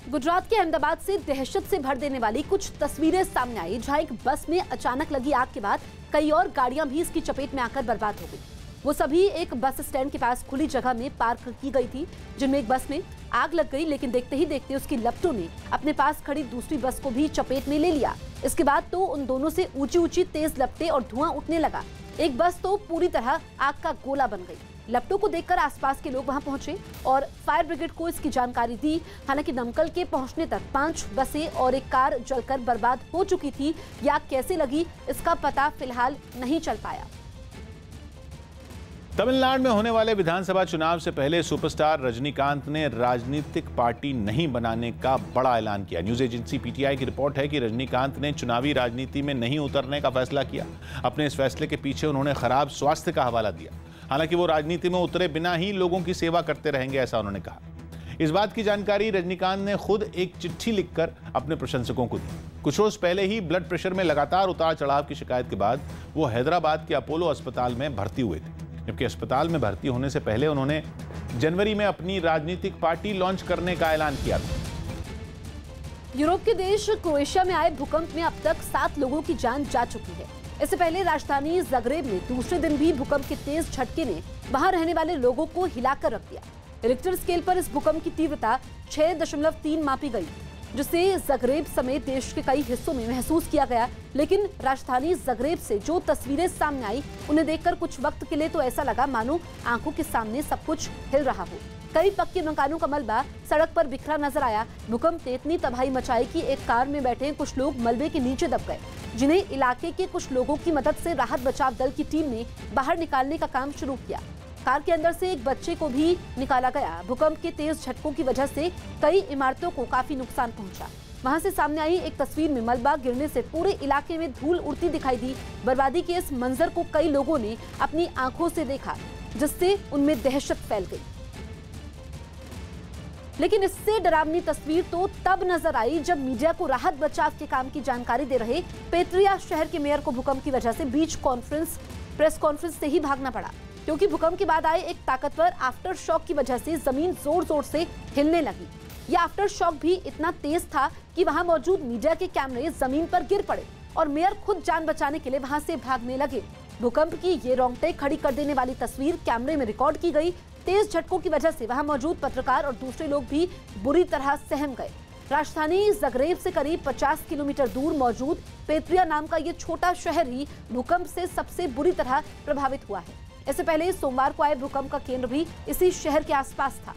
गुजरात के अहमदाबाद से दहशत से भर देने वाली कुछ तस्वीरें सामने आई, जहां एक बस में अचानक लगी आग के बाद कई और गाड़ियां भी इसकी चपेट में आकर बर्बाद हो गई। वो सभी एक बस स्टैंड के पास खुली जगह में पार्क की गई थी, जिनमें एक बस में आग लग गई, लेकिन देखते ही देखते उसकी लपटों ने अपने पास खड़ी दूसरी बस को भी चपेट में ले लिया। इसके बाद तो उन दोनों से ऊंची ऊंची तेज लपटें और धुआं उठने लगा। एक बस तो पूरी तरह आग का गोला बन गई। लपटों को देखकर आसपास के लोग वहां पहुंचे और फायर ब्रिगेड को इसकी जानकारी दी। हालांकि दमकल के पहुंचने तक 5 बसें और एक कार जलकर बर्बाद हो चुकी थी। ये आग कैसे लगी, इसका पता फिलहाल नहीं चल पाया। तमिलनाडु में होने वाले विधानसभा चुनाव से पहले सुपरस्टार रजनीकांत ने राजनीतिक पार्टी नहीं बनाने का बड़ा ऐलान किया। न्यूज एजेंसी पीटीआई की रिपोर्ट है कि रजनीकांत ने चुनावी राजनीति में नहीं उतरने का फैसला किया। अपने इस फैसले के पीछे उन्होंने खराब स्वास्थ्य का हवाला दिया। हालांकि वो राजनीति में उतरे बिना ही लोगों की सेवा करते रहेंगे, ऐसा उन्होंने कहा। इस बात की जानकारी रजनीकांत ने खुद एक चिट्ठी लिखकर अपने प्रशंसकों को दी। कुछ रोज पहले ही ब्लड प्रेशर में लगातार उतार चढ़ाव की शिकायत के बाद वो हैदराबाद के अपोलो अस्पताल में भर्ती हुए थे, जबकि अस्पताल में भर्ती होने से पहले उन्होंने जनवरी में अपनी राजनीतिक पार्टी लॉन्च करने का ऐलान किया था। यूरोप के देश क्रोएशिया में आए भूकंप में अब तक 7 लोगों की जान जा चुकी है। इससे पहले राजधानी ज़ग्रेब में दूसरे दिन भी भूकंप के तेज झटके ने वहां रहने वाले लोगों को हिलाकर रख दिया। रिक्टर स्केल पर इस भूकंप की तीव्रता 6.3 मापी गई, जिसे ज़ग्रेब समेत देश के कई हिस्सों में महसूस किया गया। लेकिन राजधानी ज़ग्रेब से जो तस्वीरें सामने आई, उन्हें देखकर कुछ वक्त के लिए तो ऐसा लगा मानो आंखों के सामने सब कुछ हिल रहा हो। कई पक्के मकानों का मलबा सड़क पर बिखरा नजर आया। भूकंप ने इतनी तबाही मचाई कि एक कार में बैठे कुछ लोग मलबे के नीचे दब गए, जिन्हें इलाके के कुछ लोगों की मदद से राहत बचाव दल की टीम ने बाहर निकालने का काम शुरू किया। कार के अंदर से एक बच्चे को भी निकाला गया। भूकंप के तेज झटकों की वजह से कई इमारतों को काफी नुकसान पहुंचा। वहां से सामने आई एक तस्वीर में मलबा गिरने से पूरे इलाके में धूल उड़ती दिखाई दी। बर्बादी के इस मंजर को कई लोगों ने अपनी आंखों से देखा, जिससे उनमें दहशत फैल गई। लेकिन इससे डरावनी तस्वीर तो तब नजर आई जब मीडिया को राहत बचाव के काम की जानकारी दे रहे पेत्रिया शहर के मेयर को भूकंप की वजह से प्रेस कॉन्फ्रेंस से ही भागना पड़ा, क्योंकि भूकंप के बाद आए एक ताकतवर आफ्टर शॉक की वजह से जमीन जोर जोर से हिलने लगी। यह आफ्टर शॉक भी इतना तेज था कि वहां मौजूद मीडिया के कैमरे जमीन पर गिर पड़े और मेयर खुद जान बचाने के लिए वहां से भागने लगे। भूकंप की ये रोंगटे खड़ी कर देने वाली तस्वीर कैमरे में रिकॉर्ड की गई। तेज झटकों की वजह से वहां मौजूद पत्रकार और दूसरे लोग भी बुरी तरह सहम गए। राजधानी ज़ग्रेब से करीब 50 किलोमीटर दूर मौजूद पेत्रिया नाम का ये छोटा शहर ही भूकंप से सबसे बुरी तरह प्रभावित हुआ है। इससे पहले सोमवार को आए भूकंप का केंद्र भी इसी शहर के आसपास था।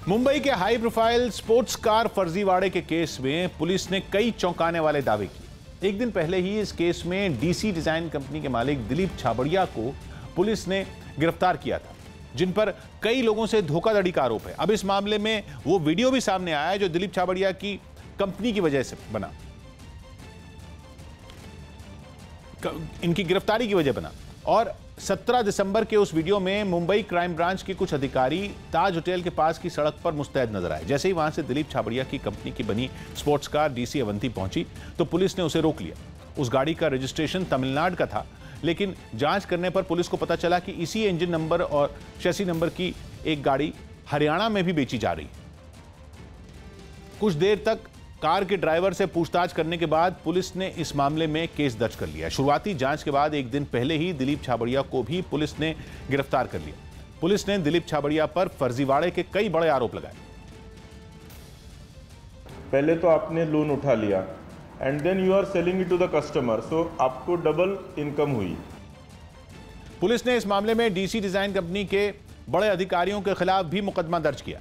मुंबई के हाई प्रोफाइल स्पोर्ट्स कार फर्जीवाड़े के केस में पुलिस ने कई चौंकाने वाले दावे किए। एक दिन पहले ही इस केस में डीसी डिजाइन कंपनी के मालिक दिलीप छाबड़िया को पुलिस ने गिरफ्तार किया था, जिन पर कई लोगों से धोखाधड़ी का आरोप है। अब इस मामले में वो वीडियो भी सामने आया है जो दिलीप छाबड़िया की कंपनी की वजह से बना, इनकी गिरफ्तारी की वजह बना। और 17 दिसंबर के उस वीडियो में मुंबई क्राइम ब्रांच के कुछ अधिकारी ताज होटल के पास की सड़क पर मुस्तैद नजर आए। जैसे ही वहां से दिलीप छाबड़िया की कंपनी की बनी स्पोर्ट्स कार डीसी अवंती पहुंची तो पुलिस ने उसे रोक लिया। उस गाड़ी का रजिस्ट्रेशन तमिलनाडु का था, लेकिन जांच करने पर पुलिस को पता चला कि इसी इंजन नंबर और शैसी नंबर की एक गाड़ी हरियाणा में भी बेची जा रही है। कुछ देर तक कार के ड्राइवर से पूछताछ करने के बाद पुलिस ने इस मामले में केस दर्ज कर लिया। शुरुआती जांच के बाद एक दिन पहले ही दिलीप छाबड़िया को भी पुलिस ने गिरफ्तार कर लिया। पुलिस ने दिलीप छाबड़िया पर फर्जीवाड़े के कई बड़े आरोप लगाए। पहले तो आपने लोन उठा लिया and then you are selling it to the customer, so आपको डबल इनकम हुई। पुलिस ने इस मामले में डीसी डिजाइन कंपनी के बड़े अधिकारियों के खिलाफ भी मुकदमा दर्ज किया।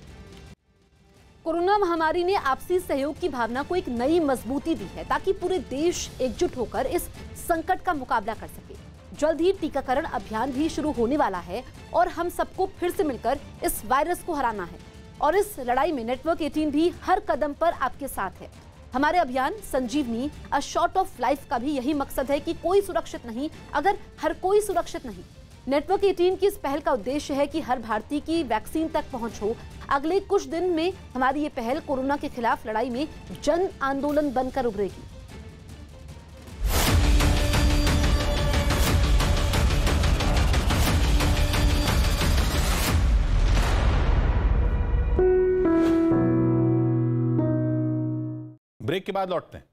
कोरोना महामारी ने आपसी सहयोग की भावना को एक नई मजबूती दी है, ताकि पूरे देश एकजुट होकर इस संकट का मुकाबला कर सके। जल्द ही टीकाकरण अभियान भी शुरू होने वाला है और हम सबको फिर से मिलकर इस वायरस को हराना है। और इस लड़ाई में नेटवर्क 18 भी हर कदम पर आपके साथ है। हमारे अभियान संजीवनी अ शॉट ऑफ लाइफ का भी यही मकसद है कि कोई सुरक्षित नहीं अगर हर कोई सुरक्षित नहीं। नेटवर्क 18 की इस पहल का उद्देश्य है कि हर भारतीय की वैक्सीन तक पहुंच हो। अगले कुछ दिन में हमारी ये पहल कोरोना के खिलाफ लड़ाई में जन आंदोलन बनकर उभरेगी। ब्रेक के बाद लौटते हैं।